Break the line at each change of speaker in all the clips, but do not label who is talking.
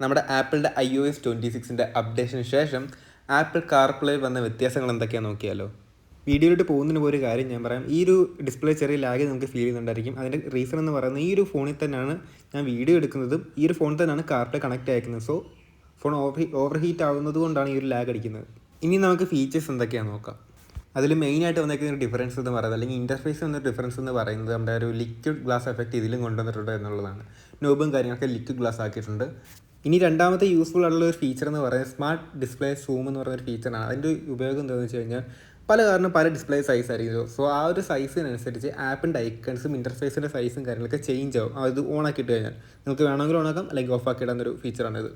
നമ്മുടെ ആപ്പിളിൻ്റെ iOS 26 അപ്ഡേഷന് ശേഷം ആപ്പിൾ കാർപ്ലേ വന്ന വ്യത്യാസങ്ങൾ എന്തൊക്കെയാണെന്ന് നോക്കിയാലോ. വീഡിയോയിലോട്ട് പോകുന്നതിന് ഒരു കാര്യം ഞാൻ പറയാം. ഈ ഒരു ഡിസ്പ്ലേ ചെറിയ ലാഗ് നമുക്ക് ഫീൽ ചെയ്യുന്നുണ്ടായിരിക്കും. അതിൻ്റെ റീസൺ എന്ന് പറയുന്നത് ഈ ഒരു ഫോണിൽ തന്നെയാണ് ഞാൻ വീഡിയോ എടുക്കുന്നതും ഈ ഒരു ഫോണിൽ തന്നെയാണ് കാർപ്ലേ കണക്ട് ആയിരിക്കുന്നത്. സോ ഫോൺ ഓവർ ഹീറ്റ് ആവുന്നത് കൊണ്ടാണ് ഈ ഒരു ലാഗ് അടിക്കുന്നത്. ഇനി നമുക്ക് ഫീച്ചേഴ്സ് എന്തൊക്കെയാണെന്ന് നോക്കാം. അതിൽ മെയിനായിട്ട് വന്നേക്കുന്ന ഒരു ഡിഫറൻസ് എന്ന് പറയുന്നത്, അല്ലെങ്കിൽ ഇൻ്റർഫേസ് എന്ന ഡിഫറൻസ് എന്ന് പറയുന്നത്, നമ്മുടെ ഒരു ലിക്വിഡ് ഗ്ലാസ് എഫക്റ്റ് ഇതിലും കൊണ്ടുവന്നിട്ടുണ്ട് എന്നുള്ളതാണ്. നോബും കാര്യങ്ങളൊക്കെ ലിക്വിഡ് ഗ്ലാസ് ആക്കിയിട്ടുണ്ട്. ഇനി രണ്ടാമത്തെ യൂസ്ഫുൾ ആയിട്ടുള്ള ഒരു ഫീച്ചർ എന്ന് പറയുന്നത് സ്മാർട്ട് ഡിസ്പ്ലേ സൂം എന്ന് പറയുന്ന ഒരു ഫീച്ചറാണ്. അതിൻ്റെ ഉപയോഗം എന്താണെന്ന് വെച്ച് കഴിഞ്ഞാൽ പല ഡിസ്പ്ലേ സൈസ് ആയിരിക്കും. സോ ആ ഒരു സൈസിനനുസരിച്ച് ആപ്പിൻ്റെ ഐക്കൺസും ഇൻ്റർഫേസിൻ്റെ സൈസും കാര്യങ്ങളൊക്കെ ചേഞ്ച് ആവും. അത് ഓൺ ആക്കിയിട്ട് കഴിഞ്ഞാൽ നിങ്ങൾക്ക് വേണമെങ്കിൽ ഓണാക്കാം, അല്ലെങ്കിൽ ഓഫ് ആക്കി ഇടാന്നൊരു ഫീച്ചറാണിത്.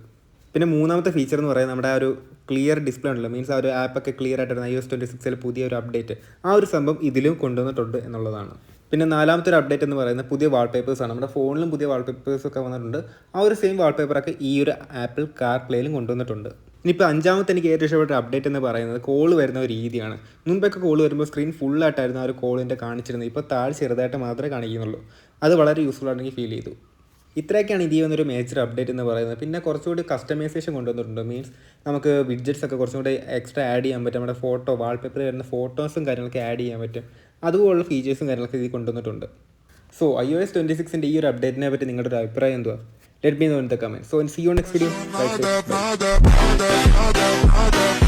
പിന്നെ മൂന്നാമത്തെ ഫീച്ചർ എന്ന് പറയുന്നത് നമ്മുടെ ആ ഒരു ക്ലിയർ ഡിസ്പ്ലേ ഉണ്ടല്ലോ, മീൻസ് ആ ഒരു ആപ്പൊക്കെ ക്ലിയർ ആയിട്ടാണ് iOS 26 പുതിയ ഒരു അപ്ഡേറ്റ്, ആ ഒരു സംഭവം ഇതിലും കൊണ്ടുവന്നിട്ടുണ്ട് എന്നുള്ളതാണ്. പിന്നെ നാലാമത്തെ ഒരു അപ്ഡേറ്റ് എന്ന് പറയുന്നത് പുതിയ വാൾപേപ്പേഴ്സാണ്. നമ്മുടെ ഫോണിലും പുതിയ വാൾപേപ്പേഴ്സൊക്കെ വന്നിട്ടുണ്ട്. ആ ഒരു സെയിം വാൾപേപ്പറൊക്കെ ഈ ഒരു ആപ്പിൾ കാർപ്ലേയിലും കൊണ്ടുവന്നിട്ടുണ്ട്. ഇനിയിപ്പോൾ അഞ്ചാമത്തെ എനിക്ക് ഏറ്റവും ഇഷ്ടപ്പെട്ട അപ്ഡേറ്റ് എന്ന് പറയുന്നത് കോൾ വരുന്ന ഒരു രീതിയാണ്. മുൻപൊക്കെ കോൾ വരുമ്പോൾ സ്ക്രീൻ ഫുള്ളായിട്ടായിരുന്നു ആ ഒരു കോളിൻ്റെ കാണിച്ചിരുന്നത്. ഇപ്പോൾ താഴെ ചെറുതായിട്ട് മാത്രമേ കാണിക്കുന്നുള്ളൂ. അത് വളരെ യൂസ്ഫുൾ ആയിട്ട് ഫീൽ ചെയ്തു. ഇത്രയൊക്കെയാണ് ഇതിൽ വന്നൊരു മേജർ അപ്ഡേറ്റ് എന്ന് പറയുന്നത്. പിന്നെ കുറച്ചുകൂടി കസ്റ്റമൈസേഷൻ കൊണ്ടുവന്നിട്ടുണ്ട്. മീൻസ് നമുക്ക് വിഡ്ജറ്റ്സ് ഒക്കെ കുറച്ചും കൂടി എക്സ്ട്രാ ആഡ് ചെയ്യാൻ പറ്റും. നമ്മുടെ ഫോട്ടോ വാൾപേപ്പറിൽ വരുന്ന ഫോട്ടോസും കാര്യങ്ങളൊക്കെ ആഡ് ചെയ്യാൻ പറ്റും. അതുപോലുള്ള ഫീച്ചേഴ്സും കാര്യങ്ങളൊക്കെ ഇതിൽ കൊണ്ടുവന്നിട്ടുണ്ട്. സോ iOS 26 ഈ ഒരു അപ്ഡേറ്റിനെ പറ്റി നിങ്ങളുടെ ഒരു അഭിപ്രായം എന്തുവാ? Let me know in the comment. So see you next video. By.